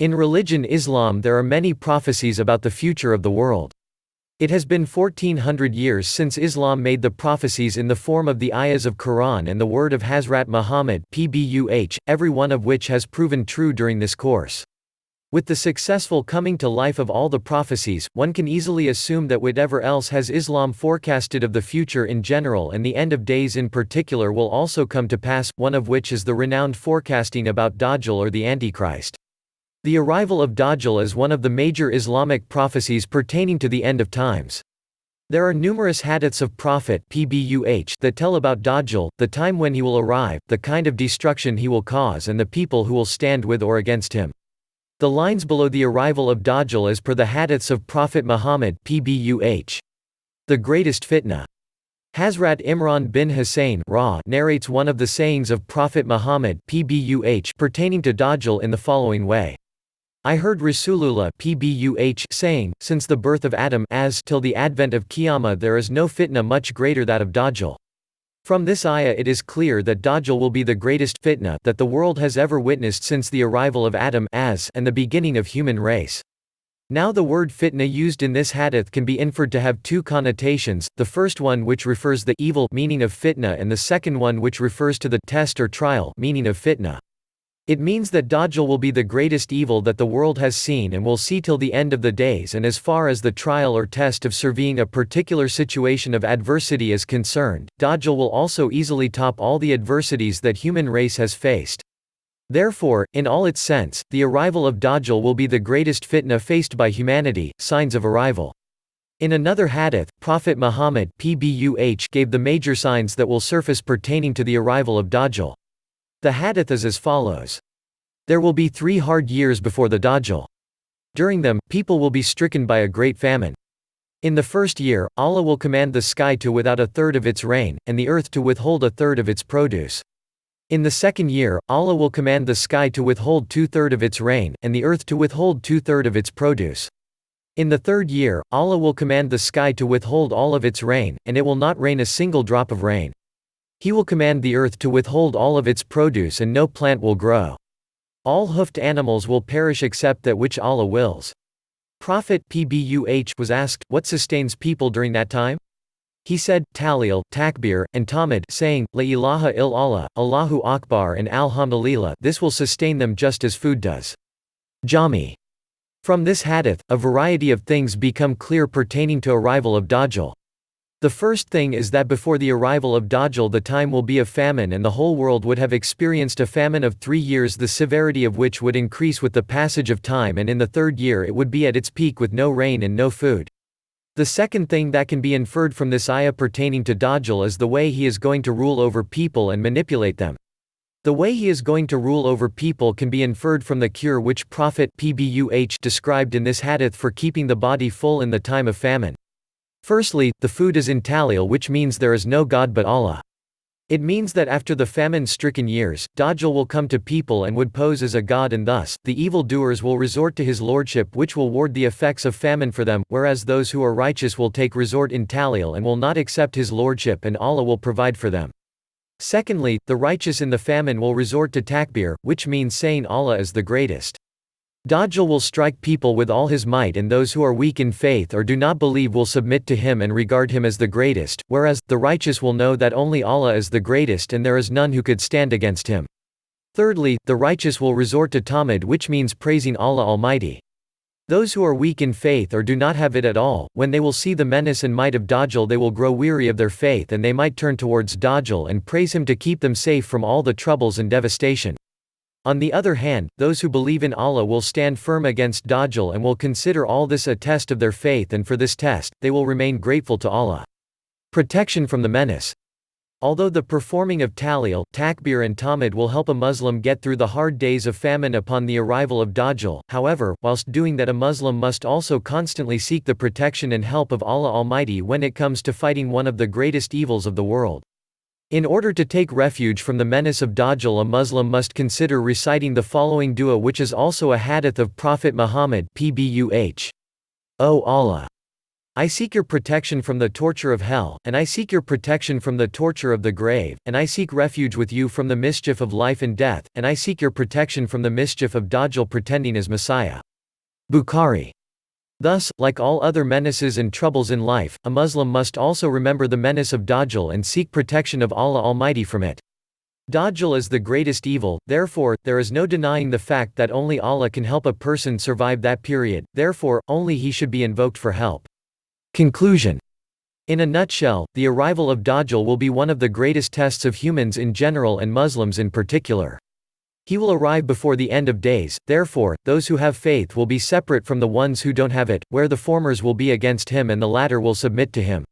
In religion Islam there are many prophecies about the future of the world. It has been 1400 years since Islam made the prophecies in the form of the ayahs of Quran and the word of Hazrat Muhammad (pbuh), every one of which has proven true during this course. With the successful coming to life of all the prophecies, one can easily assume that whatever else has Islam forecasted of the future in general and the end of days in particular will also come to pass, one of which is the renowned forecasting about Dajjal or the Antichrist. The arrival of Dajjal is one of the major Islamic prophecies pertaining to the end of times. There are numerous hadiths of Prophet (pbuh) that tell about Dajjal, the time when he will arrive, the kind of destruction he will cause and the people who will stand with or against him. The lines below the arrival of Dajjal as per the hadiths of Prophet Muhammad (pbuh). The greatest fitna. Hazrat Imran bin Hussein narrates one of the sayings of Prophet Muhammad (pbuh) pertaining to Dajjal in the following way. I heard Rasulullah (pbuh) saying, since the birth of Adam as till the advent of Qiyamah there is no fitna much greater that of Dajjal. From this ayah it is clear that Dajjal will be the greatest fitna that the world has ever witnessed since the arrival of Adam and the beginning of human race. Now the word fitna used in this hadith can be inferred to have two connotations, the first one which refers the evil meaning of fitna and the second one which refers to the test or trial meaning of fitna. It means that Dajjal will be the greatest evil that the world has seen and will see till the end of the days, and as far as the trial or test of surveying a particular situation of adversity is concerned, Dajjal will also easily top all the adversities that human race has faced. Therefore, in all its sense, the arrival of Dajjal will be the greatest fitna faced by humanity. Signs of arrival. In another hadith, Prophet Muhammad (pbuh) gave the major signs that will surface pertaining to the arrival of Dajjal. The hadith is as follows. There will be 3 hard years before the Dajjal. During them, people will be stricken by a great famine. In the first year, Allah will command the sky to without a third of its rain, and the earth to withhold a third of its produce. In the second year, Allah will command the sky to withhold 2/3 of its rain, and the earth to withhold 2/3 of its produce. In the third year, Allah will command the sky to withhold all of its rain, and it will not rain a single drop of rain. He will command the earth to withhold all of its produce and no plant will grow. All hoofed animals will perish except that which Allah wills. Prophet (pbuh) was asked, what sustains people during that time? He said, Tahleel, Takbir, and Tahmid, saying, La ilaha illallah, Allahu Akbar and Alhamdulillah, this will sustain them just as food does. Jami. From this hadith, a variety of things become clear pertaining to arrival of Dajjal. The first thing is that before the arrival of Dajjal the time will be a famine and the whole world would have experienced a famine of 3 years, the severity of which would increase with the passage of time, and in the third year it would be at its peak with no rain and no food. The second thing that can be inferred from this ayah pertaining to Dajjal is the way he is going to rule over people and manipulate them. The way he is going to rule over people can be inferred from the cure which Prophet (pbuh) described in this hadith for keeping the body full in the time of famine. Firstly, the food is in Tahleel, which means there is no God but Allah. It means that after the famine-stricken years, Dajjal will come to people and would pose as a god, and thus, the evildoers will resort to his lordship, which will ward the effects of famine for them, whereas those who are righteous will take resort in Tahleel and will not accept his lordship, and Allah will provide for them. Secondly, the righteous in the famine will resort to takbir, which means saying Allah is the greatest. Dajjal will strike people with all his might, and those who are weak in faith or do not believe will submit to him and regard him as the greatest, whereas, the righteous will know that only Allah is the greatest and there is none who could stand against him. Thirdly, the righteous will resort to Tahmid, which means praising Allah Almighty. Those who are weak in faith or do not have it at all, when they will see the menace and might of Dajjal they will grow weary of their faith and they might turn towards Dajjal and praise him to keep them safe from all the troubles and devastation. On the other hand, those who believe in Allah will stand firm against Dajjal and will consider all this a test of their faith, and for this test, they will remain grateful to Allah. Protection from the menace. Although the performing of Tahleel, Takbir and Tahmid will help a Muslim get through the hard days of famine upon the arrival of Dajjal, however, whilst doing that a Muslim must also constantly seek the protection and help of Allah Almighty when it comes to fighting one of the greatest evils of the world. In order to take refuge from the menace of Dajjal, a Muslim must consider reciting the following dua, which is also a hadith of Prophet Muhammad (pbuh). O Allah! I seek your protection from the torture of hell, and I seek your protection from the torture of the grave, and I seek refuge with you from the mischief of life and death, and I seek your protection from the mischief of Dajjal pretending as Messiah. Bukhari. Thus, like all other menaces and troubles in life, a Muslim must also remember the menace of Dajjal and seek protection of Allah Almighty from it. Dajjal is the greatest evil, therefore, there is no denying the fact that only Allah can help a person survive that period, therefore, only He should be invoked for help. Conclusion. In a nutshell, the arrival of Dajjal will be one of the greatest tests of humans in general and Muslims in particular. He will arrive before the end of days, therefore, those who have faith will be separate from the ones who don't have it, where the formers will be against him and the latter will submit to him.